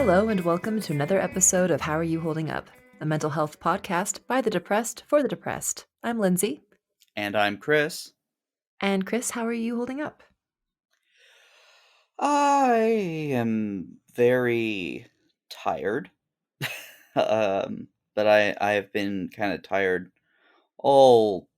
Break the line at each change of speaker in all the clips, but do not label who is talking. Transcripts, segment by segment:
Hello and welcome to another episode of How Are You Holding Up? A mental health podcast by the depressed for the depressed. I'm Lindsay.
And I'm Chris.
And Chris, how are you holding up?
I am very tired. But I have been kind of tired all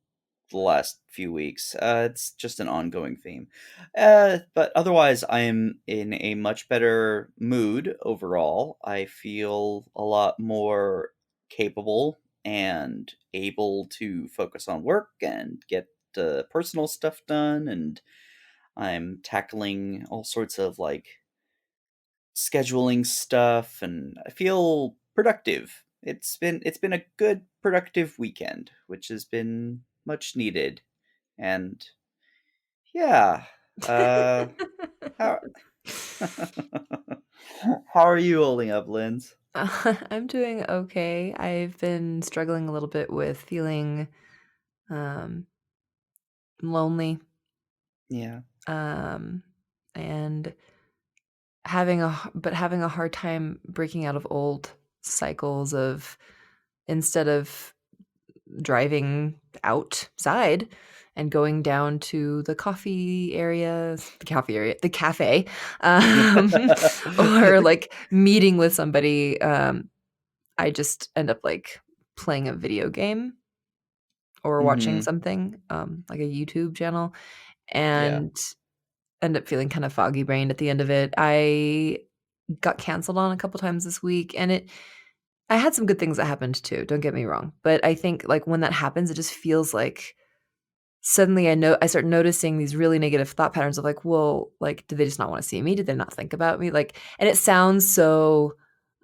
the last few weeks. It's just an ongoing theme. But otherwise, I am in a much better mood overall. I feel a lot more capable and able to focus on work and get personal stuff done, and I'm tackling all sorts of scheduling stuff, and I feel productive. It's been a good productive weekend, which has been much needed. And yeah, uh how how are you holding up, Linz?
I'm doing okay. I've been struggling a little bit with feeling um, lonely
Yeah.
um, and having a hard time breaking out of old cycles of instead of driving outside and going down to the cafe, um, or like meeting with somebody. I just end up like playing a video game or watching
Mhm.
something, like a YouTube channel,
Yeah.
and end up feeling kind of foggy brained at the end of it. I got canceled on a couple times this week, and I had some good things that happened too, don't get me wrong, but I think, like, when that happens, it just feels like suddenly I start noticing these really negative thought patterns of like, "Well, like, did they just not wanna see me? Did they not think about me?" Like, and it sounds so,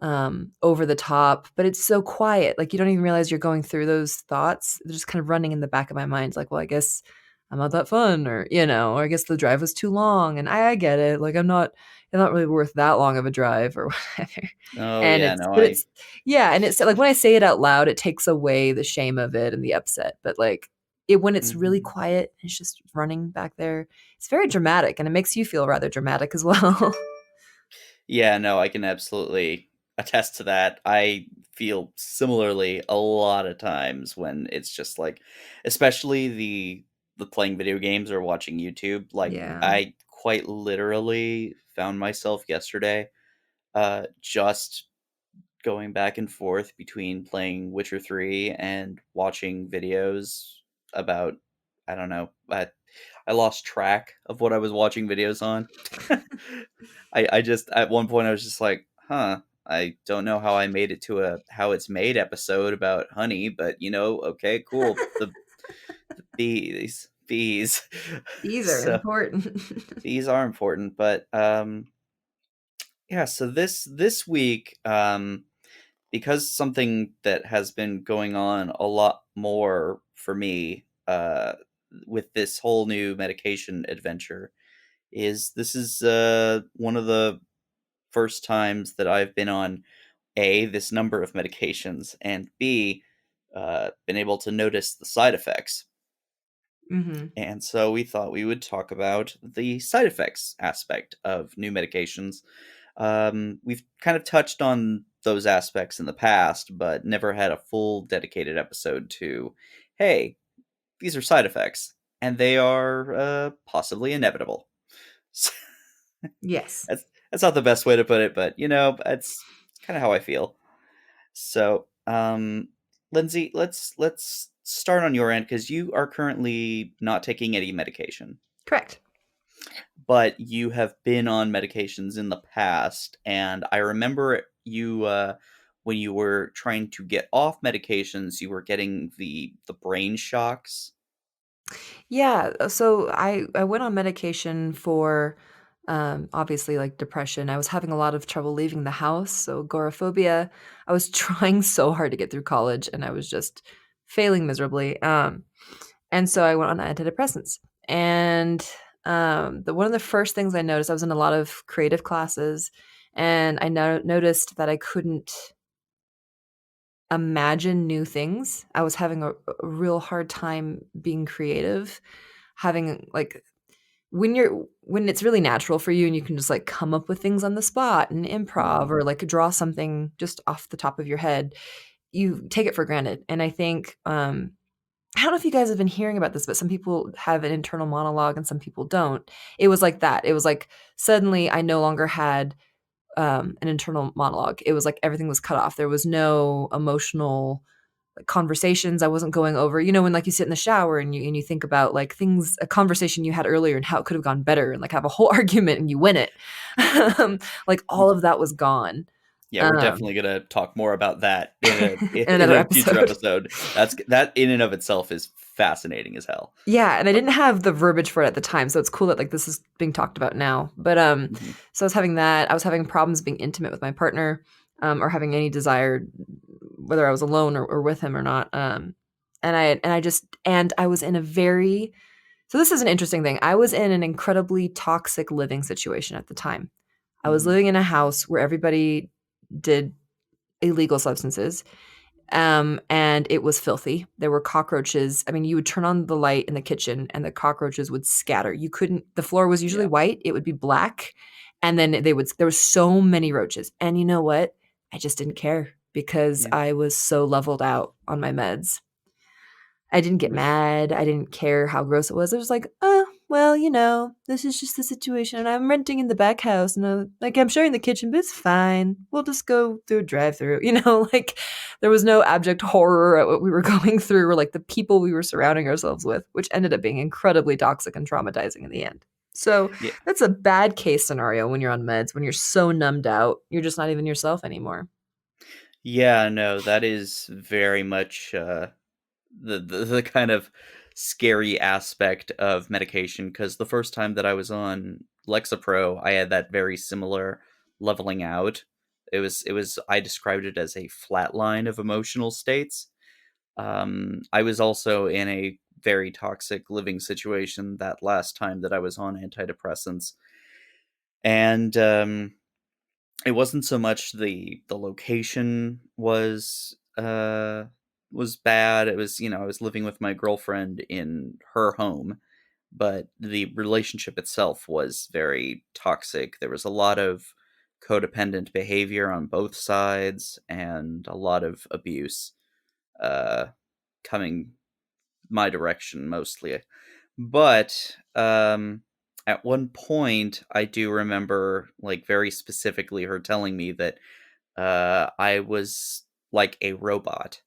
over the top, but it's so quiet, like, you don't even realize you're going through those thoughts. They're just kind of running in the back of my mind, like, "Well, I guess I'm not that fun," or, or, "I guess the drive was too long," and I get it, like, I'm not really worth that long of a drive or whatever.
Oh
And
yeah,
it's
no,
but
I
it's yeah, and it's like, when I say it out loud, it takes away the shame of it and the upset, but, like, when it's really
mhm.
quiet, it's just running back there, it's very dramatic, and it makes you feel rather dramatic as well.
Yeah, no, I can absolutely attest to that. I feel similarly a lot of times when it's just like, especially the playing video games or watching YouTube. Like,
Yeah.
I quite literally found myself yesterday just going back and forth between playing Witcher 3 and watching videos about, I don't know, I lost track of what I was watching videos on. I just at one point I was just like, "Huh, I don't know how I made it to a how it's made episode about honey, but okay, cool. The bees."
These are
So
important.
bees are important, but yeah. So this week, because something that has been going on a lot more for me, with this whole new medication adventure, is this is one of the first times that I've been on A, this number of medications, and B, been able to notice the side effects.
Mhm.
And so we thought we would talk about the side effects aspect of new medications. We've kind of touched on those aspects in the past, but never had a full dedicated episode to, hey, these are side effects, and they are possibly inevitable.
Yes.
That's not the best way to put it, but that's kind of how I feel. So, Lindsay, let's start on your end because you are currently not taking any medication,
Correct.
but you have been on medications in the past, and I remember you when you were trying to get off medications, you were getting the brain shocks.
Yeah, so I went on medication for, obviously, like, depression. I was having a lot of trouble leaving the house, so agoraphobia. I was trying so hard to get through college, and I was just failing miserably, and so I went on antidepressants, and, the one of the first things I noticed, I was in a lot of creative classes, and I noticed that I couldn't imagine new things. I was having a real hard time being creative, having, like, when it's really natural for you and you can just, like, come up with things on the spot and improv
Mhm.
or, like, draw something just off the top of your head, you take it for granted, and I think, I don't know if you guys have been hearing about this, but some people have an internal monologue and some people don't. It was like that. It was like, suddenly I no longer had, an internal monologue. It was like everything was cut off. There was no emotional, like, conversations I wasn't going over. You know, when, like, you sit in the shower and you think about, like, things a conversation you had earlier and how it could have gone better and, like, have a whole argument and you win it. Like, all of that was gone,
Yeah, we're
um,
definitely gonna talk more about that in a
in
in
another
a future
episode.
episode. That in and of itself is fascinating as hell.
Yeah, and I didn't have the verbiage for it at the time, so it's cool that, like, this is being talked about now. But,
Mhm.
so I was having that. I was having problems being intimate with my partner, or having any desire, whether I was alone or with him or not. And I was in a very so this is an interesting thing. I was in an incredibly toxic living situation at the time. I was
Mhm.
living in a house where everybody did illegal substances. And it was filthy. There were cockroaches. I mean, you would turn on the light in the kitchen and the cockroaches would scatter. You couldn't the floor was usually
Yeah.
white, it would be black, and then there were so many roaches. And you know what? I just didn't care because
Yeah.
I was so leveled out on my meds. I didn't get mad. I didn't care how gross it was. I was like, "Oh, well, this is just the situation, and I'm renting in the back house, and like I'm sharing the kitchen, but it's fine. We'll just go through a drive-through." Like there was no abject horror at what we were going through, or like the people we were surrounding ourselves with, which ended up being incredibly toxic and traumatizing in the end. So
Yeah.
that's a bad case scenario when you're on meds, when you're so numbed out, you're just not even yourself anymore.
Yeah, no, that is very much, the kind of scary aspect of medication. Because the first time that I was on Lexapro, I had that very similar leveling out. It was I described it as a flatline of emotional states. I was also in a very toxic living situation that last time that I was on antidepressants, and it wasn't so much the location was bad. It was, I was living with my girlfriend in her home, but the relationship itself was very toxic. There was a lot of codependent behavior on both sides and a lot of abuse uh coming my direction mostly. But at one point I do remember, like, very specifically her telling me that I was like a robot,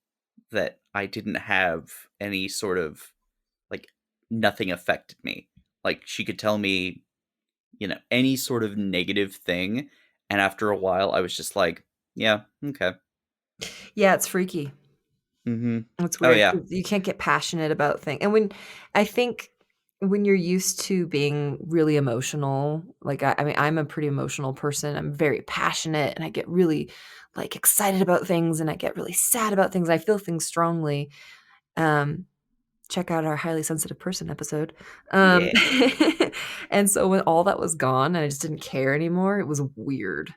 that I didn't have any sort of, like, nothing affected me. Like, she could tell me, any sort of negative thing, and after a while I was just like, yeah, okay.
Yeah, it's freaky.
Mhm.
It's
Oh
weird
yeah.
'cause you can't get passionate about things, and I think when you're used to being really emotional, like, I mean, I'm a pretty emotional person, I'm very passionate, and I get really, like, excited about things, and I get really sad about things, I feel things strongly, um, check out our highly sensitive person episode,
Yeah.
and so when all that was gone and I just didn't care anymore, it was weird.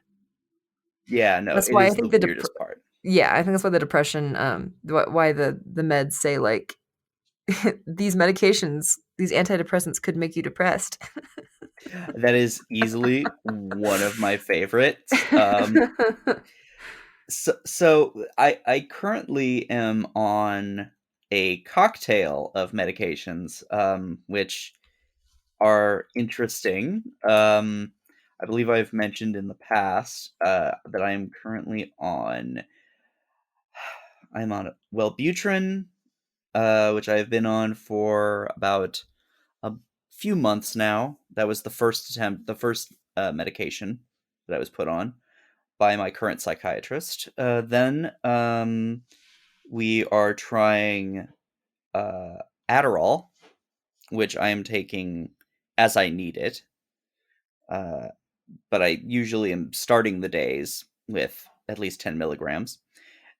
Yeah, no,
That's
it
why I
is the
think the dep
weirdest part.
yeah, I think that's why the depression, why the meds say, like, these medications, these antidepressants could make you depressed.
That is easily one of my favorites. So I currently am on a cocktail of medications, which are interesting. I believe I've mentioned in the past that I am currently on. I'm on Wellbutrin, which I've been on for about a few months now. That was the first attempt, the first medication that I was put on by my current psychiatrist. Then we are trying uh, Adderall, which I am taking as I need it. Uh, but I usually am starting the days with at least 10 milligrams.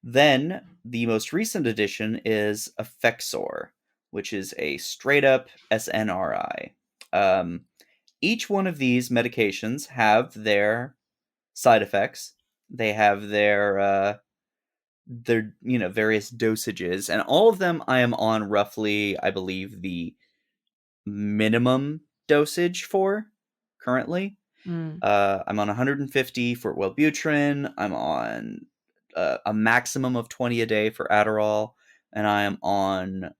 Then the most recent addition is Effexor, which is a straight up SNRI. Um, each one of these medications have their side effects. They have their various dosages, and all of them I am on roughly, I believe, the minimum dosage for currently.
Mm.
I'm on 150 for Wellbutrin. I'm on a maximum of 20 a day for Adderall, and I am on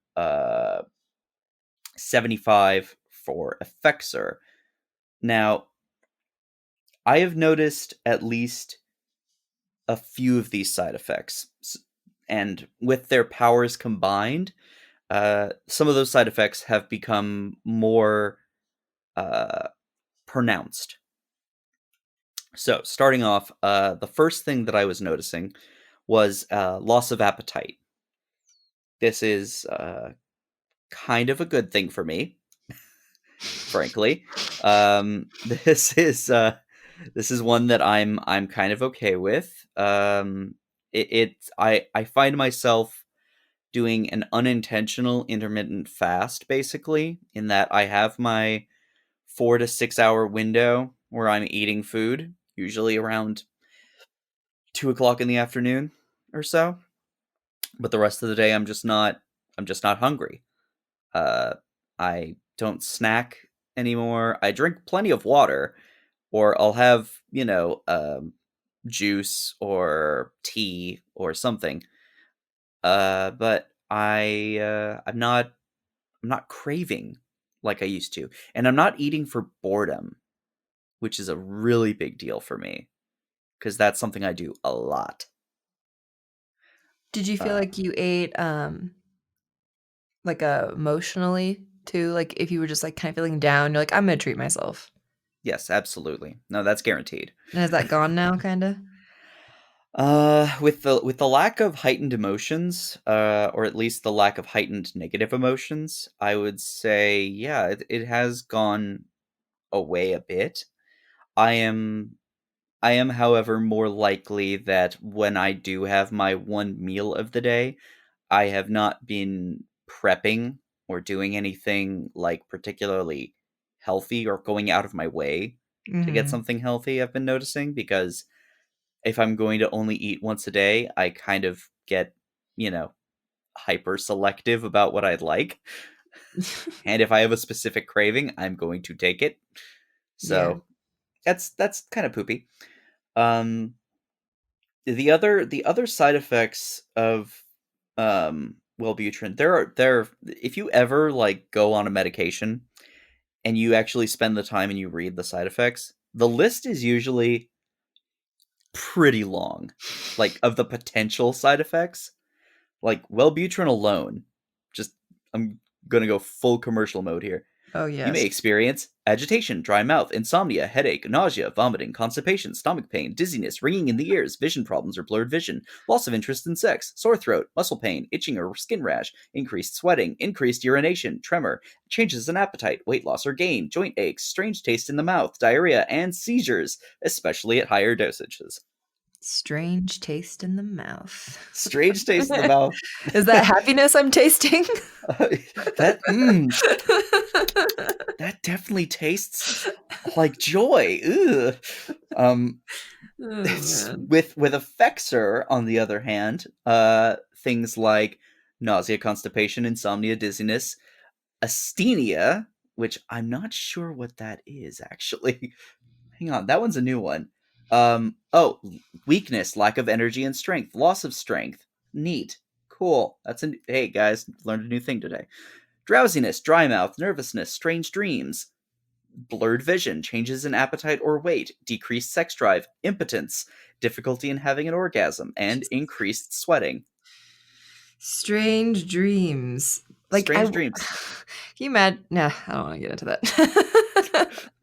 75 for Effexor. Now, I have noticed at least a few of these side effects, and with their powers combined, some of those side effects have become more uh, pronounced. So, starting off, the first thing that I was noticing was loss of appetite. This is kind of a good thing for me, frankly. This is this is one that I'm kind of okay with. I find myself doing an unintentional intermittent fast, basically, in that I have my 4 to 6 hour window where I'm eating food, usually around 2 o'clock in the afternoon or so. But the rest of the day, I'm just not hungry. Uh, I don't snack anymore. I drink plenty of water, or I'll have juice or tea or something. But I'm not craving like I used to, and I'm not eating for boredom, which is a really big deal for me because that's something I do a lot.
Did you feel
Uh,
like you ate, like, emotionally too? Like, if you were just, like, kinda feeling down, you're like, "I'm gonna treat myself."
yes, absolutely. No, that's guaranteed.
And is that gone now, kinda?
With the lack of heightened emotions, or at least the lack of heightened negative emotions, I would say, yeah, it has gone away a bit. I am I am, however, more likely that when I do have my one meal of the day, I have not been prepping or doing anything like particularly healthy or going out of my way to get
Mhm.
something healthy. I've been noticing because if I'm going to only eat once a day, I kind of get, you know, hyper selective about what I'd like. And if I have a specific craving, I'm going to take it.
Yeah.
So that's kind of poopy. Um, the other side effects of Wellbutrin, there if you ever like go on a medication and you actually spend the time and you read the side effects, the list is usually pretty long, like of the potential side effects. Like Wellbutrin alone, just I'm gonna go full commercial mode here.
Oh,
You may
yes.
experience agitation, dry mouth, insomnia, headache, nausea, vomiting, constipation, stomach pain, dizziness, ringing in the ears, vision problems or blurred vision, loss of interest in sex, sore throat, muscle pain, itching or skin rash, increased sweating, increased urination, tremor, changes in appetite, weight loss or gain, joint aches, strange taste in the mouth, diarrhea, and seizures, especially at higher dosages.
Strange taste in the mouth.
Strange taste in the mouth.
Is that happiness I'm tasting?
that that definitely tastes like joy. Ugh. Um,
Oh, man.
with Effexor, on the other hand, things like nausea, constipation, insomnia, dizziness, asthenia, which I'm not sure what that is actually. Hang on, that one's a new one. Weakness, lack of energy and strength, loss of strength. Neat, cool. Hey guys, learned a new thing today. Drowsiness, dry mouth, nervousness, strange dreams, blurred vision, changes in appetite or weight, decreased sex drive, impotence, difficulty in having an orgasm, and increased sweating.
Strange dreams. Like,
Strange dreams.
can you imagine? Nah, I don't wanna get into that.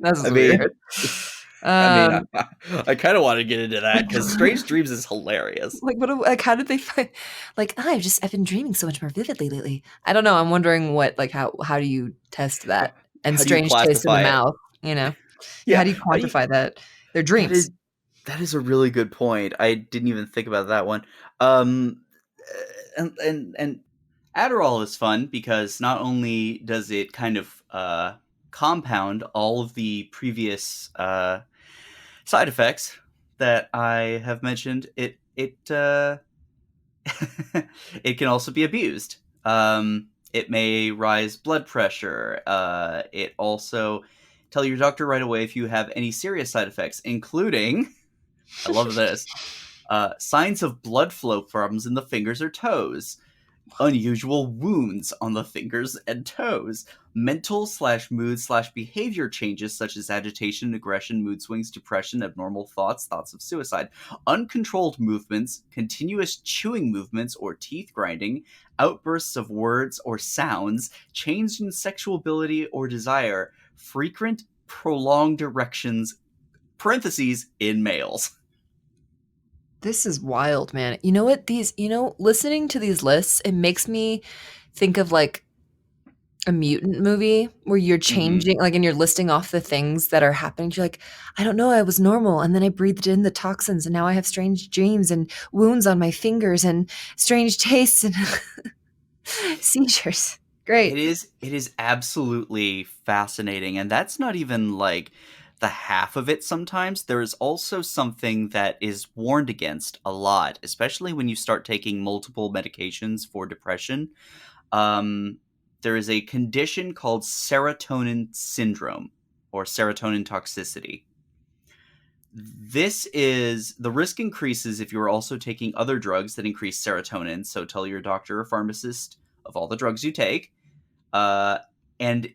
That's
I
just
mean,
weird.
I mean,
Um,
I kind of want to get into that because Strange Dreams is hilarious.
like, like, how did they find like, I've been dreaming so much more vividly lately." I don't know, I'm wondering what like, how do you test that? And
How do you
strange taste in the
classify it?
mouth, you know? Yeah, how
Yeah,
do you
how do you?
quantify that? They're
That is
dreams.
that is a really good point. I didn't even think about that one. Um, and Adderall is fun because not only does it kind of compound all of the previous side effects that I have mentioned, it it can also be abused. It may rise blood pressure. It also Tell your doctor right away if you have any serious side effects, including, I love this, signs of blood flow problems in the fingers or toes, unusual wounds on the fingers and toes, mental/mood/behavior changes such as agitation, aggression, mood swings, depression, abnormal thoughts, thoughts of suicide, uncontrolled movements, continuous chewing movements or teeth grinding, outbursts of words or sounds, change in sexual ability or desire, frequent prolonged erections, parentheses, in males.
This is wild, man. You know what? Listening to these lists, it makes me think of like a mutant movie where you're
Mm-hmm.
changing, like, and you're listing off the things that are happening. You're like, I don't know, I was normal. And then I breathed in the toxins and now I have strange dreams and wounds on my fingers and strange tastes and seizures.
It
Great.
is it is absolutely fascinating, and that's not even like the half of it sometimes. There is also something that is warned against a lot, especially when you start taking multiple medications for depression. Um, there is a condition called serotonin syndrome or serotonin toxicity. This is the risk increases if you are also taking other drugs that increase serotonin. So tell your doctor or pharmacist of all the drugs you take. And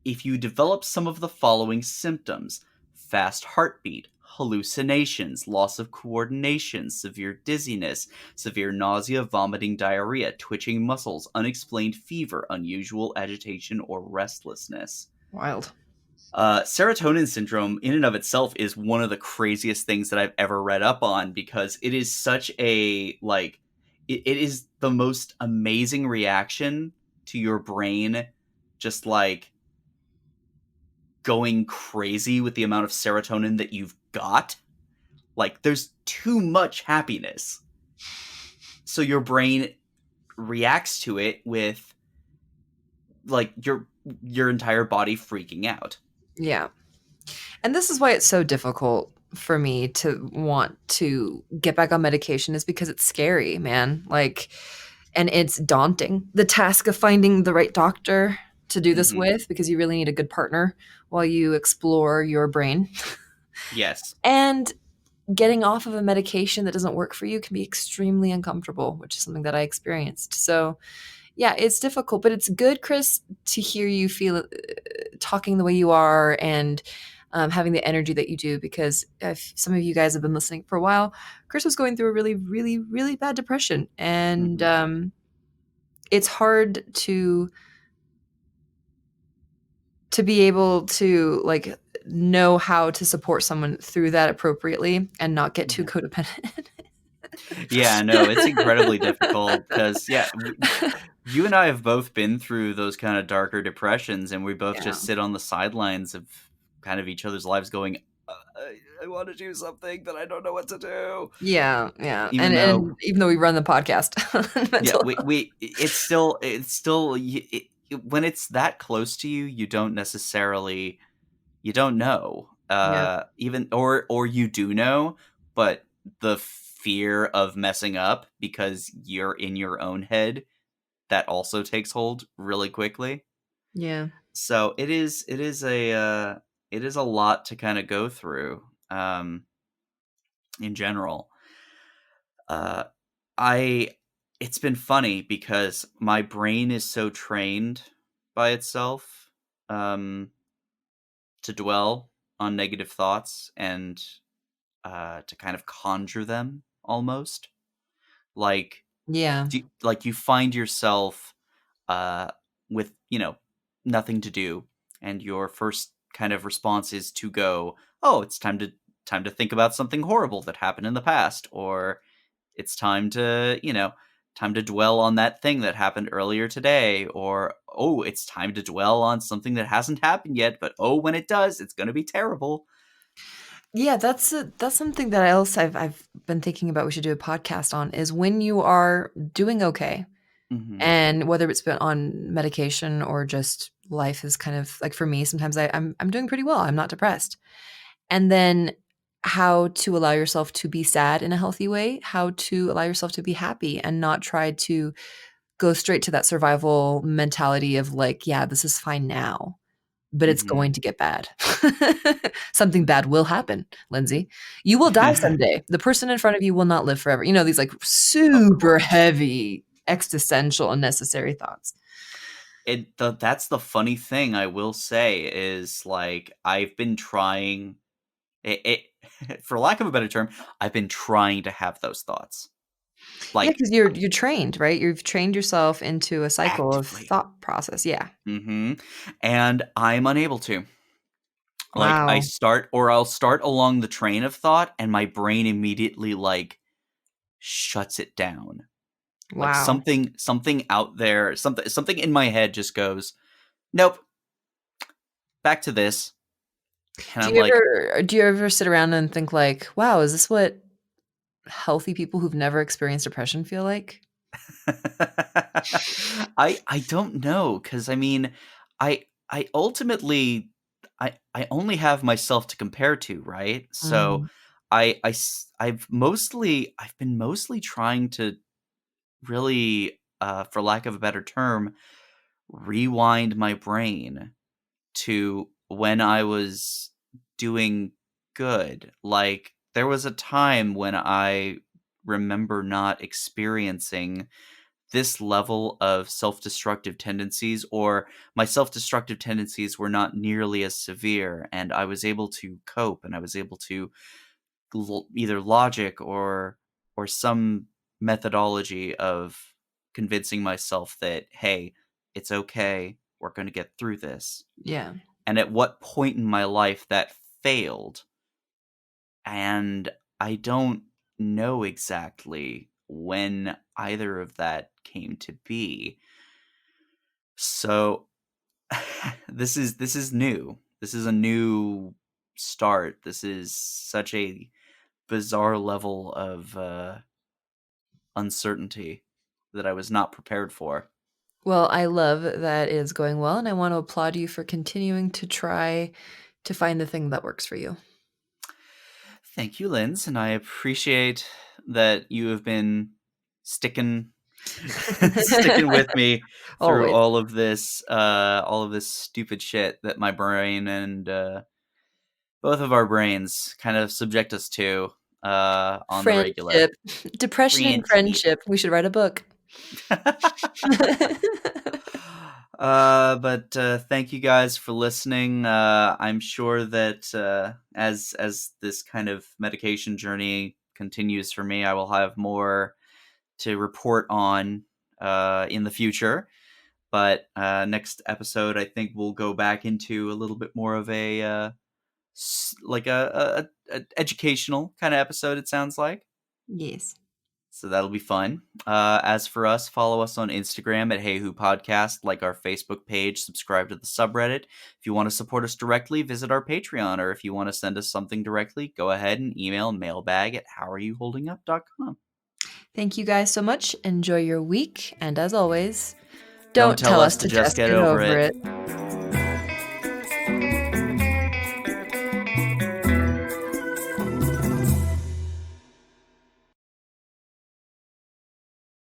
if you develop some of the following symptoms: fast heartbeat, hallucinations, loss of coordination, severe dizziness, severe nausea, vomiting, diarrhea, twitching muscles, unexplained fever, unusual agitation, or restlessness.
Wild.
Serotonin syndrome, in and of itself, is one of the craziest things that I've ever read up on because it is such a it is the most amazing reaction to your brain, just like going crazy with the amount of serotonin that you've got. Like, there's too much happiness, so your brain reacts to it with like your entire body freaking out.
Yeah. And this is why it's so difficult for me to want to get back on medication, is because it's scary, man. Like, and it's daunting. The task of finding the right doctor to do this
Hmm.
with, because you really need a good partner while you explore your brain.
Yes.
And getting off of a medication that doesn't work for you can be extremely uncomfortable, which is something that I experienced. So, yeah, it's difficult, but it's good, Chris, to hear you feel talking the way you are and having the energy that you do. Because if some of you guys have been listening for a while, Chris was going through a really, really, really bad depression, and
Hmm.
it's hard to be able to like know how to support someone through that appropriately and not get too
Yeah.
codependent.
Yeah, no, it's incredibly difficult because, yeah, you and I have both been through those kind of darker depressions, and we both
Yeah.
just sit on the sidelines of kind of each other's lives going, I want to do something, but I don't know what to do.
Yeah, yeah,
Even
and
though,
even though we run the podcast on
yeah,
mental health.
it's still, when it's that close to you, you don't necessarily, you don't know,
Yeah,
even, or you do know, but the fear of messing up because you're in your own head, that also takes hold really quickly.
yeah,
So it is a lot to kind of go through, in general. Uh, I It's been funny because my brain is so trained by itself, um, to dwell on negative thoughts and to kind of conjure them almost. Like,
yeah,
like you find yourself uh, with, nothing to do, and your first kind of response is to go, "Oh, it's time to think about something horrible that happened in the past," or it's time to dwell on that thing that happened earlier today, or oh, it's time to dwell on something that hasn't happened yet, but oh, when it does, it's going to be terrible.
yeah. That's something that I've been thinking about. We should do a podcast on, is when you are doing okay,
Hmm.
and whether it's been on medication or just life is kind of like, for me, sometimes I'm doing pretty well. I'm not depressed, and then how to allow yourself to be sad in a healthy way, how to allow yourself to be happy and not try to go straight to that survival mentality of like, yeah, this is fine now. but it's
Mhm.
going to get bad. Something bad will happen, Lindsay. You will die someday. The person in front of you will not live forever. These like
Of
super
course.
heavy, existential, unnecessary thoughts.
That's the funny thing I will say is, like, I've been trying for lack of a better term, I've been trying to have those thoughts,
Yeah,
like,
because you're trained, right? You've trained yourself into a cycle of
actively.
thought process. Yeah.
Mhm, and I'm unable to. Like,
Wow.
I'll start along the train of thought, and my brain immediately, like, shuts it down. Like,
Wow.
something out there, something in my head just goes, "Nope, back to this," and
Do
I'm
you
like,
ever sit around and think like, "Wow, is this what healthy people who've never experienced depression feel like?"
I don't know, because I mean, I ultimately I only have myself to compare to, right? So,
Mm,
I've been mostly trying to really, for lack of a better term, rewind my brain to when I was doing good. Like, there was a time when I remember not experiencing this level of self-destructive tendencies, or my self-destructive tendencies were not nearly as severe, and I was able to cope, and I was able to either logic or some methodology of convincing myself that, hey, it's okay, we're going to get through this.
yeah.
And at what point in my life that failed, and I don't know exactly when either of that came to be. So this is new. This is a new start. This is such a bizarre level of uncertainty that I was not prepared for.
Well, I love that it is going well, and I want to applaud you for continuing to try to find the thing that works for you.
Thank you, Linz, and I appreciate that you have been sticking sticking with me through
Always.
all of this stupid shit that my brain and both of our brains kind of subject us to on the regular.
Friendship. Depression and
Friendship.
friendship. We should write a book.
But thank you guys for listening. I'm sure that as this kind of medication journey continues for me, I will have more to report on in the future. But next episode, I think we'll go back into a little bit more of a like a educational kind of episode. It sounds like.
Yes.
So that'll be fun. As for us, follow us on Instagram at HAYHU Podcast, like our Facebook page, subscribe to the subreddit. If you want to support us directly, visit our Patreon, or if you want to send us something directly, go ahead and email mailbag@howareyouholdingup.com.
Thank you guys so much. Enjoy your week. And as always,
Don't
don't
tell
tell
us
us
to
to
just
just
get
get
over
over
it.
it.